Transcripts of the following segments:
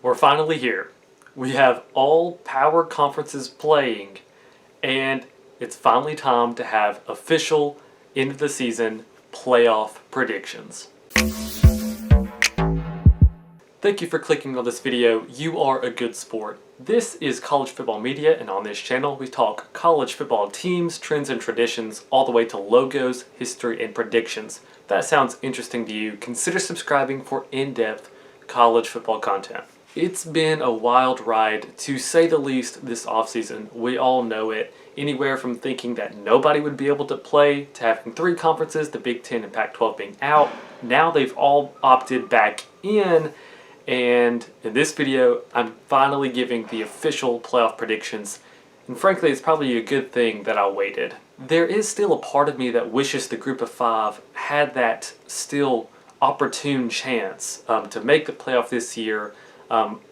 We're finally here. We have all power conferences playing, and it's finally time to have official end of the season playoff predictions. Thank you for clicking on this video. You are a good sport. This is College Football Media, and on this channel we talk college football teams, trends, and traditions, all the way to logos, history, and predictions. If that sounds interesting to you, consider subscribing for in-depth college football content. It's been a wild ride, to say the least, this offseason. We all know it. Anywhere from thinking that nobody would be able to play to having three conferences, the Big Ten and Pac-12 being out. Now they've all opted back in. And in this video, I'm finally giving the official playoff predictions. And frankly, it's probably a good thing that I waited. There is still a part of me that wishes the group of five had that still opportune chance to make the playoff this year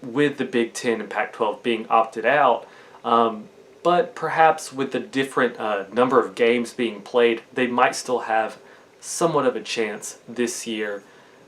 with the Big Ten and Pac-12 being opted out. But perhaps with the different number of games being played, they might still have somewhat of a chance this year.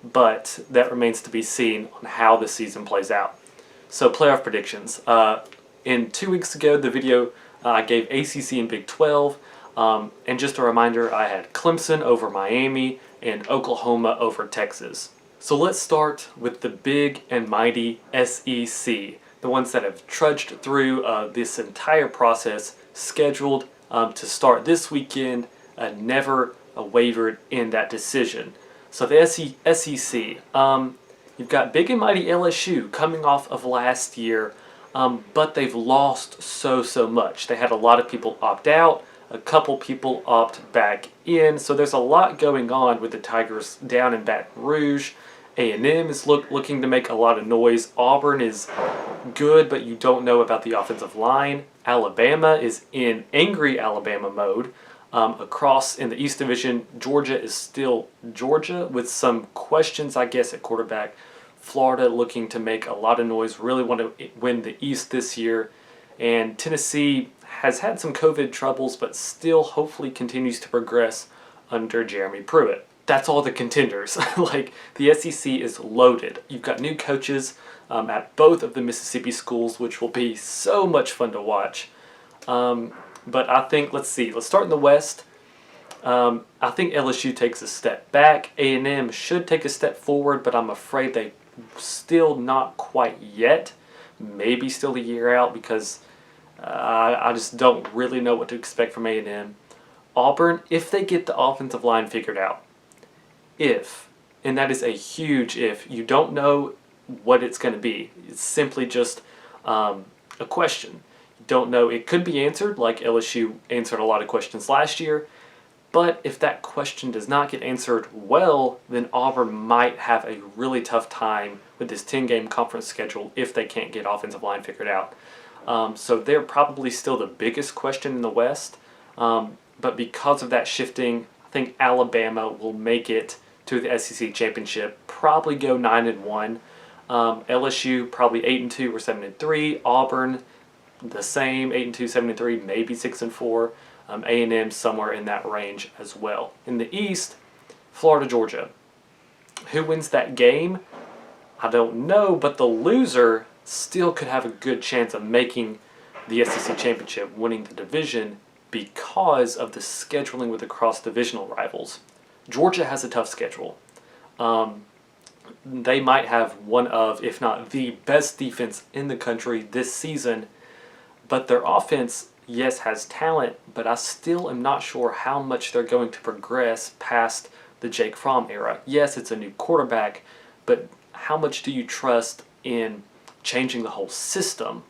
But that remains to be seen on how the season plays out. So playoff predictions. In 2 weeks ago, the video I gave ACC and Big 12. And just a reminder, I had Clemson over Miami and Oklahoma over Texas. So let's start with the big and mighty SEC. The ones that have trudged through this entire process, scheduled to start this weekend, never wavered in that decision. So the SEC, you've got big and mighty LSU coming off of last year, but they've lost so much. They had a lot of people opt out, a couple people opt back in, so there's a lot going on with the Tigers down in Baton Rouge. A&M is looking to make a lot of noise. Auburn is good, but you don't know about the offensive line. Alabama is in angry Alabama mode. Across in the East Division, Georgia is still Georgia with some questions, I guess, at quarterback. Florida looking to make a lot of noise, really want to win the East this year. And Tennessee has had some COVID troubles, but still hopefully continues to progress under Jeremy Pruitt. That's all the contenders. Like, the SEC is loaded. You've got new coaches at both of the Mississippi schools, which will be so much fun to watch. But I think, let's start in the West. I think LSU takes a step back. A&M should take a step forward, but I'm afraid they still not quite yet. Maybe still a year out, because I just don't really know what to expect from A&M. Auburn, if they get the offensive line figured out. And that is a huge if. You don't know what it's going to be. It's simply just a question. Don't know. It could be answered, like LSU answered a lot of questions last year, but if that question does not get answered well, then Auburn might have a really tough time with this 10-game conference schedule if they can't get offensive line figured out. So they're probably still the biggest question in the West, but because of that shifting, I think Alabama will make it to the SEC championship, probably go 9-1. LSU probably 8-2 or 7-3. Auburn the same, 8-2, 7-3, maybe 6-4. A&M somewhere in that range as well. In the East, Florida, Georgia. Who wins that game? I don't know, but the loser still could have a good chance of making the SEC championship, winning the division, because of the scheduling with the cross-divisional rivals. Georgia has a tough schedule. They might have one of, if not the best defense in the country this season, but their offense, yes, has talent, but I still am not sure how much they're going to progress past the Jake Fromm era. Yes, it's a new quarterback, but how much do you trust in changing the whole system?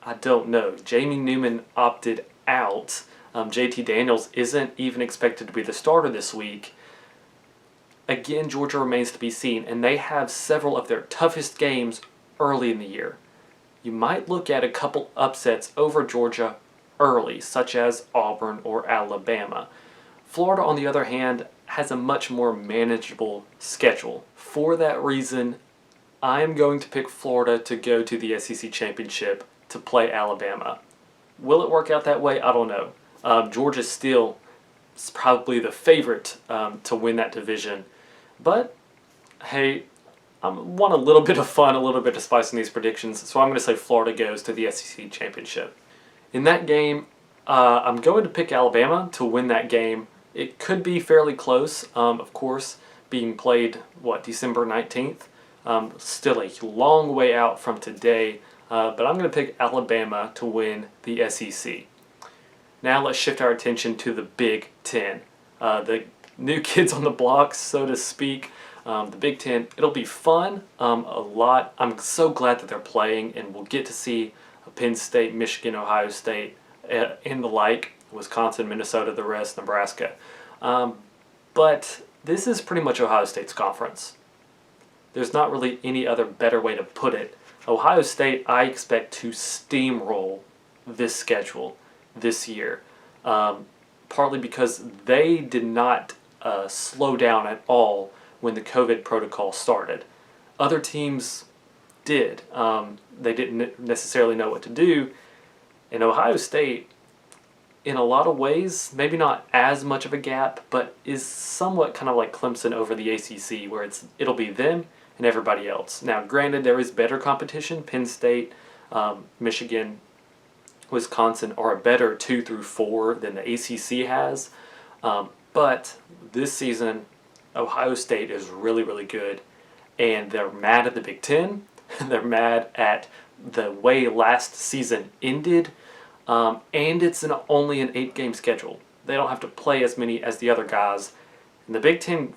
I don't know. Jamie Newman opted out. JT Daniels isn't even expected to be the starter this week. Again, Georgia remains to be seen, and they have several of their toughest games early in the year. You might look at a couple upsets over Georgia early, such as Auburn or Alabama. Florida, on the other hand, has a much more manageable schedule. For that reason, I am going to pick Florida to go to the SEC championship to play Alabama. Will it work out that way? I don't know. Georgia still is probably the favorite to win that division. But, hey, I want a little bit of fun, a little bit of spice in these predictions, so I'm going to say Florida goes to the SEC championship. In that game, I'm going to pick Alabama to win that game. It could be fairly close, of course, being played, December 19th. Still a long way out from today, but I'm going to pick Alabama to win the SEC. Now let's shift our attention to the Big Ten. The new kids on the block, so to speak. The Big Ten, it'll be fun a lot. I'm so glad that they're playing, and we'll get to see Penn State, Michigan, Ohio State, and the like, Wisconsin, Minnesota, the rest, Nebraska. But this is pretty much Ohio State's conference. There's not really any other better way to put it. Ohio State, I expect to steamroll this schedule this year, partly because they did not slow down at all when the COVID protocol started. Other teams did. They didn't necessarily know what to do. And Ohio State, in a lot of ways, maybe not as much of a gap, but is somewhat kind of like Clemson over the ACC, where it'll be them and everybody else. Now, granted, there is better competition. Penn State, Michigan, Wisconsin are a better 2 through 4 than the ACC has. But this season, Ohio State is really, really good, and they're mad at the Big Ten. They're mad at the way last season ended, and it's only an 8-game schedule. They don't have to play as many as the other guys. And the Big Ten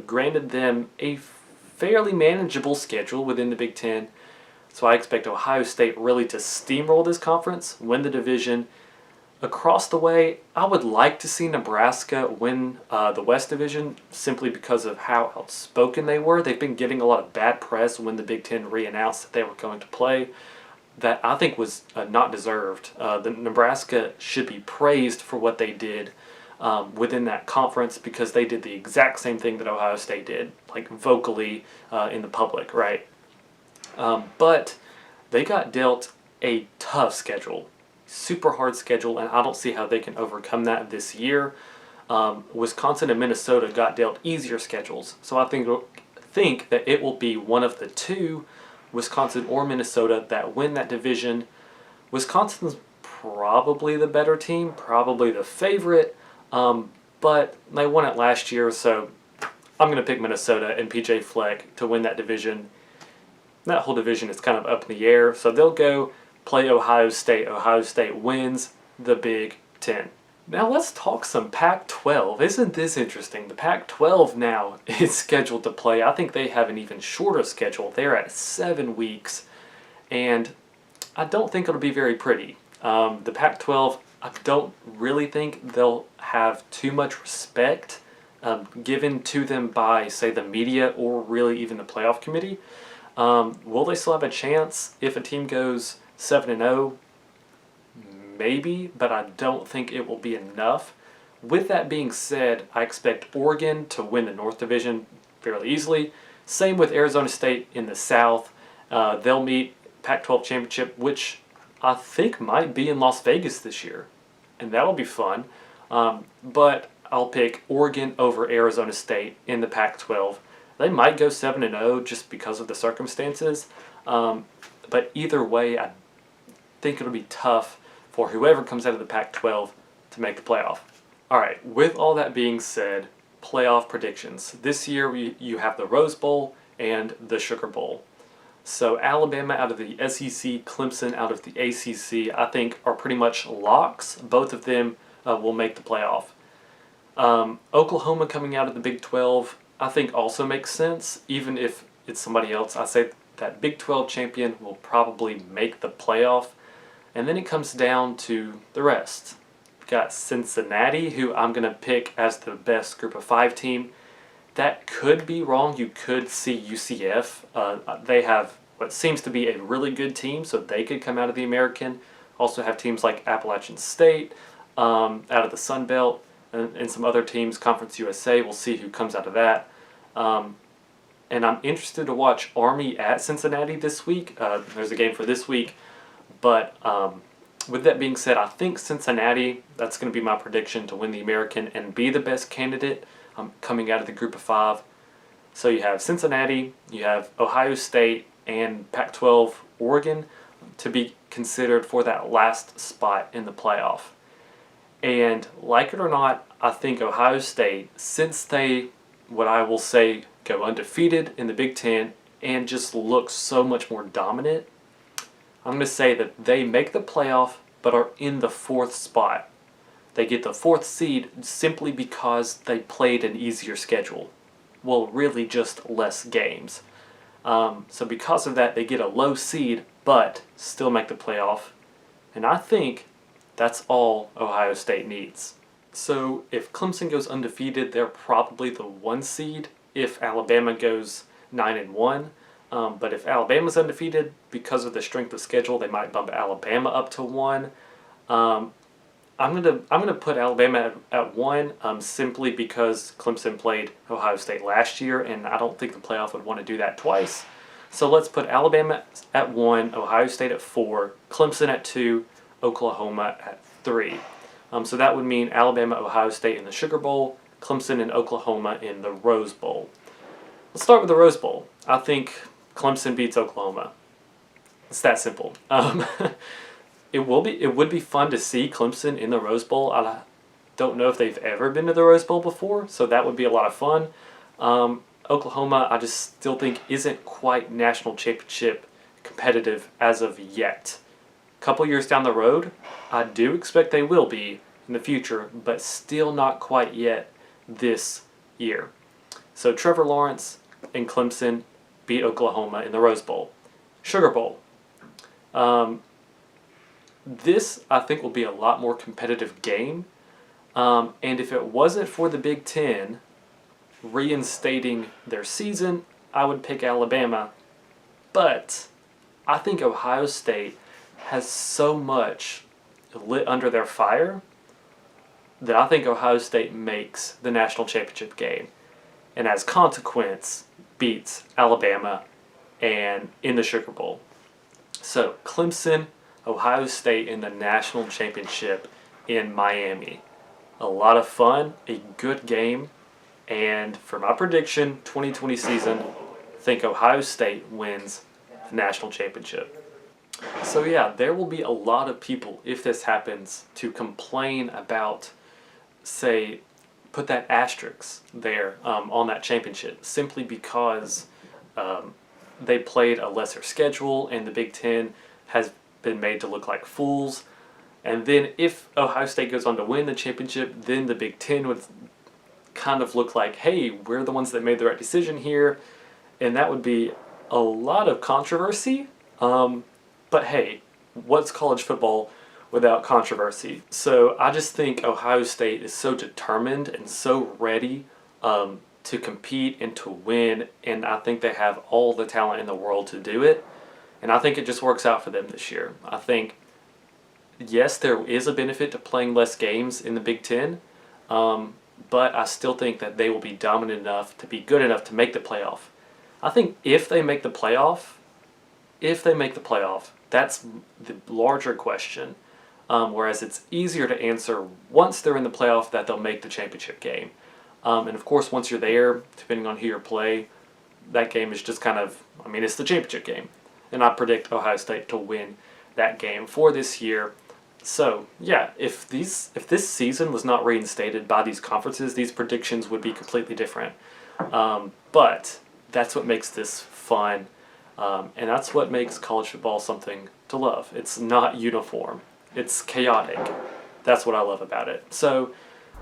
granted them a fairly manageable schedule within the Big Ten, so I expect Ohio State really to steamroll this conference, win the division. Across the way, I would like to see Nebraska win the West Division simply because of how outspoken they were. They've been getting a lot of bad press when the Big Ten re-announced that they were going to play. That I think was not deserved. The Nebraska should be praised for what they did within that conference, because they did the exact same thing that Ohio State did, like vocally in the public, right? But they got dealt a tough schedule. Super hard schedule, and I don't see how they can overcome that this year. Wisconsin and Minnesota got dealt easier schedules, so I think that it will be one of the two, Wisconsin or Minnesota, that win that division. Wisconsin's probably the better team, probably the favorite, but they won it last year, so I'm going to pick Minnesota and PJ Fleck to win that division. That whole division is kind of up in the air, so they'll go play Ohio State. Ohio State wins the Big Ten. Now let's talk some Pac-12. Isn't this interesting? The Pac-12 now is scheduled to play. I think they have an even shorter schedule. They're at 7 weeks, and I don't think it'll be very pretty. The Pac-12, I don't really think they'll have too much respect given to them by, say, the media or really even the playoff committee. Will they still have a chance if a team goes 7-0? Maybe, but I don't think it will be enough. With that being said, I expect Oregon to win the North Division fairly easily. Same with Arizona State in the South. They'll meet Pac-12 Championship, which I think might be in Las Vegas this year, and that'll be fun. But I'll pick Oregon over Arizona State in the Pac-12. They might go 7-0 just because of the circumstances, but either way, I think it'll be tough for whoever comes out of the Pac-12 to make the playoff. All right, with all that being said, playoff predictions. This year you have the Rose Bowl and the Sugar Bowl. So Alabama out of the SEC, Clemson out of the ACC, I think are pretty much locks. Both of them will make the playoff. Oklahoma coming out of the Big 12, I think also makes sense. Even if it's somebody else, I say that Big 12 champion will probably make the playoff. And then it comes down to the rest. We've got Cincinnati, who I'm going to pick as the best Group of 5 team. That could be wrong. You could see UCF. They have what seems to be a really good team, so they could come out of the American. Also have teams like Appalachian State out of the Sun Belt, and some other teams, Conference USA. We'll see who comes out of that. And I'm interested to watch Army at Cincinnati this week. There's a game for this week. But with that being said, I think Cincinnati, that's going to be my prediction to win the American and be the best candidate coming out of the Group of 5. So you have Cincinnati, you have Ohio State, and Pac-12 Oregon to be considered for that last spot in the playoff. And like it or not, I think Ohio State, since they, what I will say, go undefeated in the Big Ten and just look so much more dominant, I'm going to say that they make the playoff but are in the fourth spot. They get the fourth seed simply because they played an easier schedule. Well, really just less games. So because of that, they get a low seed but still make the playoff. And I think that's all Ohio State needs. So if Clemson goes undefeated, they're probably the 1 seed. If Alabama goes 9-1, but if Alabama's undefeated, because of the strength of schedule, they might bump Alabama up to 1. I'm gonna put Alabama at 1 simply because Clemson played Ohio State last year, and I don't think the playoff would want to do that twice. So let's put Alabama at 1, Ohio State at 4, Clemson at 2, Oklahoma at 3. So that would mean Alabama, Ohio State in the Sugar Bowl, Clemson and Oklahoma in the Rose Bowl. Let's start with the Rose Bowl. I think Clemson beats Oklahoma. It's that simple. It would be fun to see Clemson in the Rose Bowl. I don't know if they've ever been to the Rose Bowl before, so that would be a lot of fun. Oklahoma, I just still think isn't quite national championship competitive as of yet. A couple years down the road, I do expect they will be in the future, but still not quite yet this year. So Trevor Lawrence and Clemson beat Oklahoma in the Rose Bowl. Sugar Bowl. This, I think, will be a lot more competitive game. And if it wasn't for the Big Ten reinstating their season, I would pick Alabama. But I think Ohio State has so much lit under their fire that I think Ohio State makes the national championship game. And as consequence, beats Alabama and in the Sugar Bowl. So Clemson, Ohio State in the national championship in Miami. A lot of fun, a good game, and for my prediction, 2020 season, I think Ohio State wins the national championship. So yeah, there will be a lot of people, if this happens, to complain about, say, put that asterisk there on that championship, simply because they played a lesser schedule and the Big Ten has been made to look like fools. And then if Ohio State goes on to win the championship, then the Big Ten would kind of look like, hey, we're the ones that made the right decision here. And that would be a lot of controversy. But hey, what's college football without controversy? So I just think Ohio State is so determined and so ready to compete and to win. And I think they have all the talent in the world to do it. And I think it just works out for them this year. I think, yes, there is a benefit to playing less games in the Big Ten, but I still think that they will be dominant enough to be good enough to make the playoff. I think if they make the playoff, that's the larger question. Whereas it's easier to answer once they're in the playoff that they'll make the championship game. And of course, once you're there, depending on who you play, that game is just kind of, it's the championship game. And I predict Ohio State to win that game for this year. So yeah, if this season was not reinstated by these conferences, these predictions would be completely different. But that's what makes this fun, and that's what makes college football something to love. It's not uniform. It's chaotic. That's what I love about it. So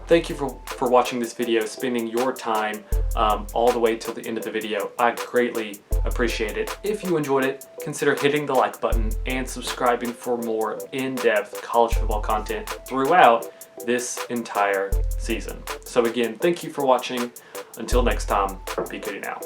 thank you for watching this video, spending your time all the way till the end of the video. I greatly appreciate it. If you enjoyed it, consider hitting the like button and subscribing for more in-depth college football content throughout this entire season. So again, thank you for watching. Until next time, be good now.